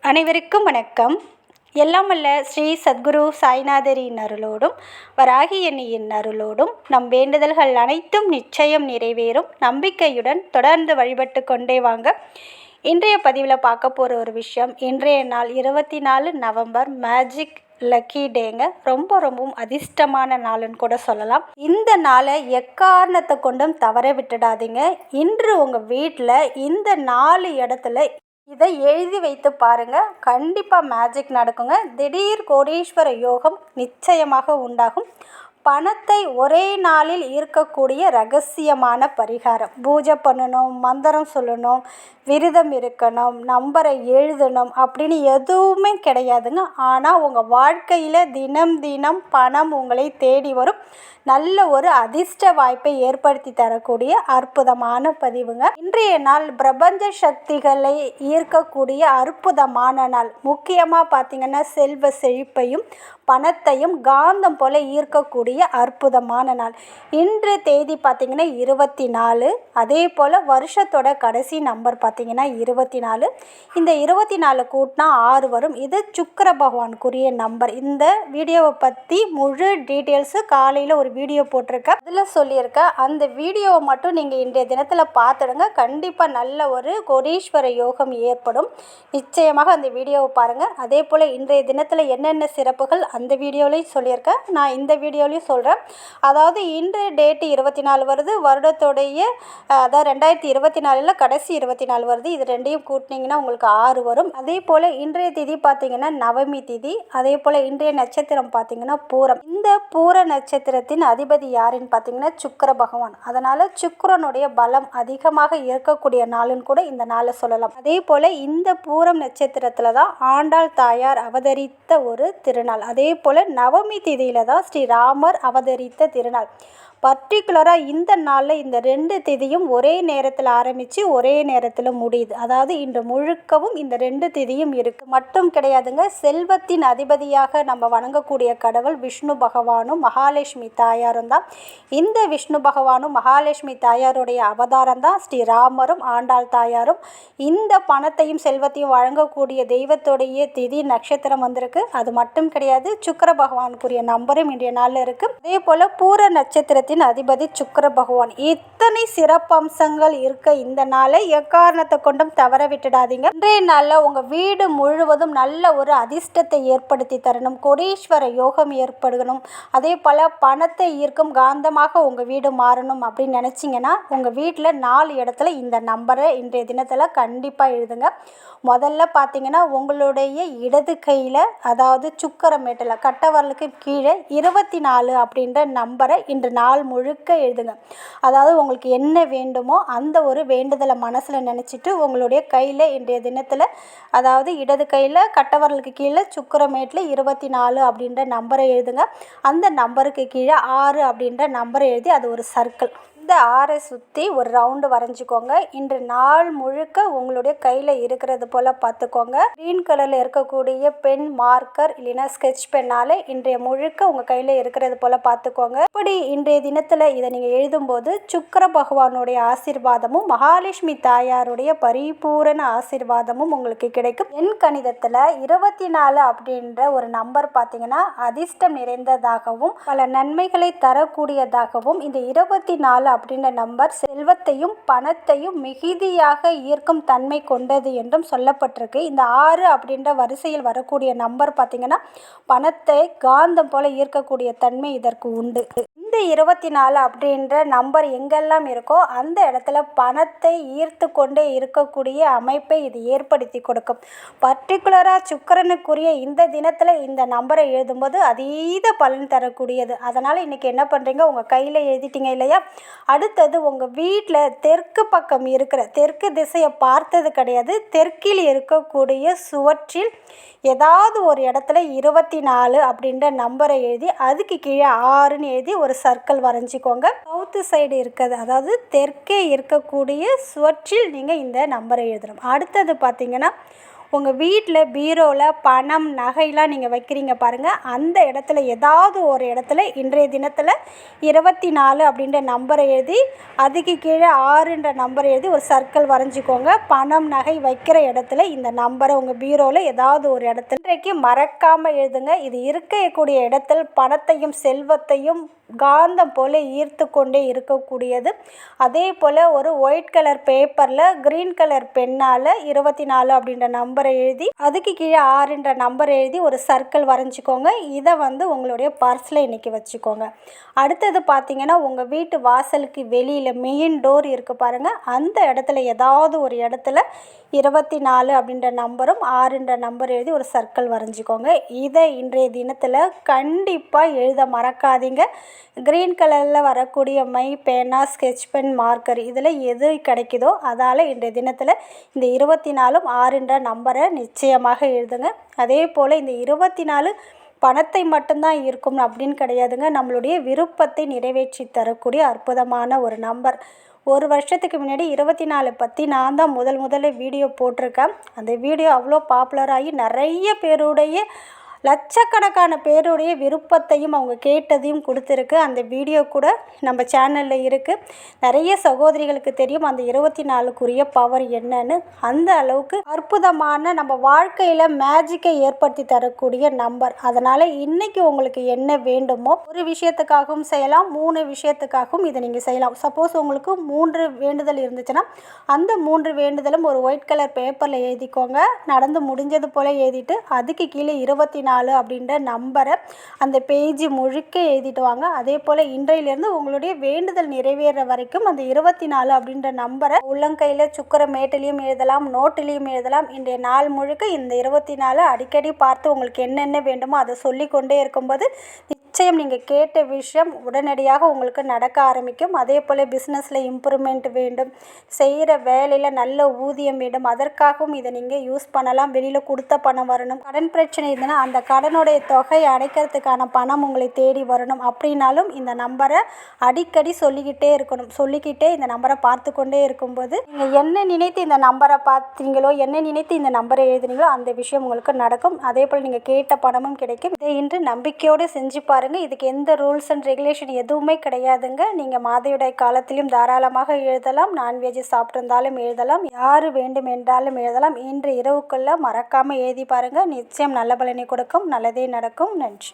அனைவருக்கும் வணக்கம். எல்லாம் வல்ல ஸ்ரீ சத்குரு சாய்நாதரின் அருளோடும் வராகி அன்னையின் அருளோடும் நம் வேண்டுதல்கள் அனைத்தும் நிச்சயம் நிறைவேறும் நம்பிக்கையுடன் தொடர்ந்து வழிபட்டு கொண்டே வாங்க. இன்றைய பதிவில் பார்க்க போகிற ஒரு விஷயம், இன்றைய நாள் 24 நவம்பர் மேஜிக் லக்கி டேங்க. ரொம்பவும் அதிர்ஷ்டமான நாளுன்னு கூட சொல்லலாம். இந்த நாளை எக்காரணத்தை கொண்டும் தவற விட்டுடாதீங்க. இன்று உங்கள் வீட்டில் இந்த 4 இடத்துல இதை எழுதி வைத்து பாருங்க, கண்டிப்பாக மேஜிக் நடக்குங்க. திடீர் கோடீஸ்வர யோகம் நிச்சயமாக உண்டாகும். பணத்தை ஒரே நாளில் ஈர்க்கக்கூடிய ரகசியமான பரிகாரம். பூஜை பண்ணணும், மந்திரம் சொல்லணும், விரதம் இருக்கணும், நம்பரை எழுதணும் அப்படின்னு எதுவுமே கிடையாதுங்க. ஆனால் உங்கள் வாழ்க்கையில் தினம் தினம் பணம் உங்களை தேடி வரும் நல்ல ஒரு அதிர்ஷ்ட வாய்ப்பை ஏற்படுத்தி தரக்கூடிய அற்புதமான பதிவுங்க. இன்றைய நாள் பிரபஞ்ச சக்திகளை ஈர்க்கக்கூடிய அற்புதமான நாள். முக்கியமாக பார்த்திங்கன்னா செல்வ செழிப்பையும் பணத்தையும் காந்தம் போல ஈர்க்கக்கூடிய அற்புதமான நாள். இன்று தேதி பார்த்திங்கன்னா 24. அதே போல் வருஷத்தோட கடைசி நம்பர் பார்த்திங்கன்னா 24. இந்த 24 கூட்டினா 6 வரும். இது சுக்கிர பகவானுக்குரிய நம்பர். இந்த வீடியோவை பற்றி முழு டீட்டெயில்ஸு காலையில் ஒரு வீடியோ போட்டிருக்கேன், அதில் சொல்லியிருக்கேன். அந்த வீடியோவை மட்டும் நீங்கள் இன்றைய தினத்தில் பார்த்துடுங்க. கண்டிப்பாக நல்ல ஒரு கோடீஸ்வர யோகம் ஏற்படும். நிச்சயமாக அந்த வீடியோவை பாருங்கள். அதே போல் இன்றைய தினத்தில் என்னென்ன சிறப்புகள் அந்த வீடியோலையும் சொல்லியிருக்கேன், நான் இந்த வீடியோலையும் சொல்கிறேன். அதாவது இன்று டேட்டு 24 வருது, வருடத்தோடைய அதாவது 2024 கடைசி 24 வருது. இது ரெண்டையும் கூட்டினீங்கன்னா உங்களுக்கு 6 வரும். அதே போல் இன்றைய திதி பார்த்திங்கன்னா நவமி திதி. அதே போல் இன்றைய நட்சத்திரம் பார்த்திங்கன்னா பூரம். இந்த பூர நட்சத்திரத்தின் அதிபதி யாருன்னு பார்த்திங்கன்னா சுக்கிர பகவான். அதனால் சுக்கிரனுடைய பலம் அதிகமாக இருக்கக்கூடிய நாளுன்னு கூட இந்த நாளை சொல்லலாம். அதே போல் இந்த பூரம் நட்சத்திரத்தில் தான் ஆண்டாள் தாயார் அவதரித்த ஒரு திருநாள். அதே போல் நவமி திதியில் தான் ஸ்ரீராமர் அவதரித்த திருநாள். பர்டிகுலராக இந்த நாளில் இந்த 2 திதியும் ஒரே நேரத்தில் ஆரம்பித்து ஒரே நேரத்தில் முடியுது. அதாவது இன்று முழுக்கவும் இந்த 2 திதியும் இருக்குது மட்டும் கிடையாதுங்க. செல்வத்தின் அதிபதியாக நம்ம வணங்கக்கூடிய கடவுள் விஷ்ணு பகவானும் மகாலட்சுமி தாயாரும் தான். இந்த விஷ்ணு பகவானும் மகாலட்சுமி தாயாருடைய அவதாரம் தான் ஸ்ரீராமரும் ஆண்டாள் தாயாரும். இந்த பணத்தையும் செல்வத்தையும் வழங்கக்கூடிய தெய்வத்துடைய திதி நட்சத்திரம் வந்திருக்கு. அது மட்டும் கிடையாது, சுக்கிர பகவானுக்குரிய நம்பரும் இன்றைய நாளில் இருக்குது. அதே போல் பூர நட்சத்திரத்தின் அதிபதி சுக்கிர பகவான். இத்தனை சிறப்பம்சங்கள் இருக்க இந்த நாளை எக்காரணத்தை கொண்டும் தவற விட்டுடாதீங்க. இன்றைய நாளில் உங்கள் வீடு முழுவதும் நல்ல ஒரு அதிர்ஷ்டத்தை ஏற்படுத்தி தரணும், கோடீஸ்வர யோகம் ஏற்படணும். அதே போல் பணத்தை ஈர்க்கும் காந்தமாக உங்கள் வீடு மாறணும் அப்படின்னு நினச்சிங்கன்னா உங்கள் வீட்டில் 4 இடத்துல இந்த நம்பரை இன்றைய தினத்தில் கண்டிப்பாக எழுதுங்க. முதல்ல பார்த்தீங்கன்னா உங்களுடைய இடது கையில், அதாவது சுக்கரமேட்டில் கட்டவரலுக்கு கீழே 24 அப்படின்ற நம்பரை இன்று நாள் முழுக்க எழுதுங்க. அதாவது உங்களுக்கு என்ன வேண்டுமோ அந்த ஒரு வேண்டுதலை மனசில் நினச்சிட்டு உங்களுடைய கையில் இன்றைய தினத்தில், அதாவது இடது கையில் கட்டவரலுக்கு கீழே சுக்கரமேட்டில் 24 அப்படின்ற நம்பரை எழுதுங்க. அந்த நம்பருக்கு கீழே 6 அப்படின்ற நம்பரை எழுதி அது ஒரு சர்க்கிள், இந்த 6 சுற்றி ஒரு ரவுண்டு வரைஞ்சிக்கோங்க. இன்று நாள் முழுக்க உங்களுடைய கையில் இருக்கிறது போல் பார்த்துக்கோங்க. க்ரீன் கலரில் இருக்கக்கூடிய பென் மார்க்கர் இல்லைன்னா ஸ்கெட்ச் பென்னால் இன்றைய முழுக்க உங்கள் கையில் இருக்கிறது போல் பார்த்துக்கோங்க. இப்படி இன்றைய தினத்தில் இதை நீங்கள் எழுதும்போது சுக்கிர பகவானுடைய ஆசீர்வாதமும் மகாலட்சுமி தாயாருடைய பரிபூரண ஆசீர்வாதமும் உங்களுக்கு கிடைக்கும். எண் கணிதத்தில் 24 அப்படின்ற ஒரு நம்பர் பார்த்தீங்கன்னா அதிர்ஷ்டம் நிறைந்ததாகவும் பல நன்மைகளை தரக்கூடியதாகவும், இந்த 24 அப்படின்ற நம்பர் செல்வத்தையும் பணத்தையும் மிகுதியாக ஈர்க்கும் தன்மை கொண்டது என்றும் சொல்லப்பட்டிருக்கு. இந்த 6 அப்படின்ற வரிசையில் வரக்கூடிய நம்பர் பார்த்திங்கன்னா பணத்தை காந்தம் போல ஈர்க்கக்கூடிய தன்மை இதற்கு உண்டு. இந்த 24 அப்படின்ற நம்பர் எங்கெல்லாம் இருக்கோ அந்த இடத்துல பணத்தை ஈர்த்து கொண்டே இருக்கக்கூடிய அமைப்பை இது ஏற்படுத்தி கொடுக்கும். பர்டிகுலராக சுக்கிரனுக்குரிய இந்த தினத்தில் இந்த நம்பரை எழுதும்போது அதீத பலன் தரக்கூடியது. அதனால் இன்றைக்கி என்ன பண்ணுறீங்க, உங்கள் கையில் எழுதிட்டீங்க இல்லையா, அடுத்தது உங்கள் வீட்டில் தெற்கு பக்கம் இருக்கிற, தெற்கு திசையை பார்த்தது கிடையாது, தெற்கில் இருக்கக்கூடிய சுவற்றில் ஏதாவது ஒரு இடத்துல 24 அப்படின்ற நம்பரை எழுதி அதுக்கு கீழே 6ன்னு எழுதி ஒரு சர்க்கிள் வரைஞ்சிக்கோங்க. சவுத்து சைடு இருக்கிறது, அதாவது தெற்கே இருக்கக்கூடிய சுவற்றில் நீங்கள் இந்த நம்பரை எழுதணும். அடுத்தது பார்த்திங்கன்னா உங்கள் வீட்டில் பீரோவில் பணம் நகையெல்லாம் நீங்கள் வைக்கிறீங்க பாருங்கள், அந்த இடத்துல ஏதாவது ஒரு இடத்துல இன்றைய தினத்தில் 24 அப்படின்ற நம்பரை எழுதி அதுக்கு கீழே 6ன்ற நம்பரை எழுதி ஒரு சர்க்கிள் வரைஞ்சிக்கோங்க. பணம் நகை வைக்கிற இடத்துல இந்த நம்பரை உங்கள் பீரோவில் ஏதாவது ஒரு இடத்துல இன்றைக்கு மறக்காமல் எழுதுங்க. இது இருக்கக்கூடிய இடத்தில் பணத்தையும் செல்வத்தையும் காந்தம் போல் ஈர்த்து கொண்டே இருக்கக்கூடியது. அதே போல் ஒரு ஒயிட் கலர் பேப்பரில் க்ரீன் கலர் பென்னால் 24 அப்படின்ற நம்பரை எழுதி அதுக்கு கீழே 6ன்ற நம்பரை எழுதி ஒரு சர்க்கிள் வரைஞ்சிக்கோங்க. இதை உங்களுடைய பர்ஸில் இன்றைக்கி வச்சுக்கோங்க. அடுத்தது பார்த்திங்கன்னா, உங்கள் வீட்டு வாசலுக்கு வெளியில் மெயின் டோர் இருக்குது பாருங்கள், அந்த இடத்துல ஏதாவது ஒரு இடத்துல 24 அப்படின்ற நம்பரும் 6ன்ற நம்பர் எழுதி ஒரு சர்க்கிள் வரைஞ்சிக்கோங்க. இதை இன்றைய தினத்தில் கண்டிப்பாக எழுத மறக்காதீங்க. க்ரீன் கலரில் வரக்கூடிய மை, பேனா, ஸ்கெட்ச் பென், மார்க்கர் இதில் எது கிடைக்குதோ அதால் இன்றைய தினத்தில் இந்த 24ம் 6ன்ற நம்பரை நிச்சயமாக எழுதுங்க. அதே போல் இந்த 24 பணத்தை மட்டும்தான் இருக்கும் அப்படின்னு கிடையாதுங்க. நம்மளுடைய விருப்பத்தை நிறைவேற்றி தரக்கூடிய அற்புதமான ஒரு நம்பர். ஒரு வருஷத்துக்கு முன்னாடி 24 பற்றி நான் தான் முதல்ல வீடியோ போட்டிருக்கேன். அந்த வீடியோ அவ்வளோ பாப்புலராகி நிறைய பேருடைய லட்சக்கணக்கான பேருடைய விருப்பத்தையும் அவங்க கேட்டதையும் கொடுத்துருக்கு. அந்த வீடியோ கூட நம்ம சேனலில் இருக்குது. நிறைய சகோதரிகளுக்கு தெரியும் அந்த 24க்குரிய பவர் என்னன்னு. அந்த அளவுக்கு அற்புதமான நம்ம வாழ்க்கையில் மேஜிக்கை ஏற்படுத்தி தரக்கூடிய நம்பர். அதனால் இன்றைக்கி உங்களுக்கு என்ன வேண்டுமோ ஒரு விஷயத்துக்காகவும் செய்யலாம், 3 விஷயத்துக்காகவும் இதை நீங்கள் செய்யலாம். சப்போஸ் உங்களுக்கு 3 வேண்டுதல் இருந்துச்சுன்னா அந்த 3 வேண்டுதலும் ஒரு ஒயிட் கலர் பேப்பரில் எழுதிக்கோங்க. நடந்து முடிஞ்சது போல் எழுதிட்டு அதுக்கு கீழே 24 அப்படின்ற நம்பரை அந்த பேஜ் முழுக்க எழுதிட்டு வாங்க. அதே போல் இன்றையிலேருந்து உங்களுடைய வேண்டுதல் நிறைவேற வரைக்கும் அந்த 24 அப்படின்ற நம்பரை உள்ளங்கையில் சுக்கர மேட்டிலையும் எழுதலாம், நோட்டிலையும் எழுதலாம். இன்றைய நாள் முழுக்க இந்த 24 அடிக்கடி பார்த்து உங்களுக்கு என்னென்ன வேண்டுமோ அதை சொல்லிக்கொண்டே இருக்கும்போது நிச்சயம் நீங்கள் கேட்ட விஷயம் உடனடியாக உங்களுக்கு நடக்க ஆரம்பிக்கும். அதே போல் பிஸ்னஸில் இம்ப்ரூவ்மெண்ட் வேண்டும், செய்கிற வேலையில் நல்ல ஊதியம் வேண்டும், அதற்காகவும் இதை நீங்கள் யூஸ் பண்ணலாம். வெளியில் கொடுத்த பணம் வரணும், கடன் பிரச்சனை இருந்ததுன்னா அந்த கடனுடைய தொகை அடைக்கிறதுக்கான பணம் உங்களை தேடி வரணும் அப்படின்னாலும் இந்த நம்பரை அடிக்கடி சொல்லிக்கிட்டே இருக்கணும். சொல்லிக்கிட்டே இந்த நம்பரை பார்த்து கொண்டே இருக்கும்போது நீங்கள் என்ன நினைத்து இந்த நம்பரை பார்த்தீங்களோ, என்ன நினைத்து இந்த நம்பரை எழுதுனீங்களோ அந்த விஷயம் உங்களுக்கு நடக்கும். அதே போல் நீங்கள் கேட்ட பணமும் கிடைக்கும். இதை இன்று நம்பிக்கையோடு செஞ்சு பாருங்கள். இதுக்கு எந்த ரூல்ஸ் அண்ட் ரெகுலேஷன் எதுவுமே கிடையாதுங்க. நீங்கள் மாதவிடாய் காலத்திலும் தாராளமாக எழுதலாம், நான்வெஜ் சாப்பிட்டிருந்தாலும் எழுதலாம், யார் வேண்டும் என்றாலும் எழுதலாம். இன்று இரவுக்குள்ளே மறக்காமல் எழுதி பாருங்கள். நிச்சயம் நல்ல பலனை கொடுக்கும், நல்லதே நடக்கும். நன்றி.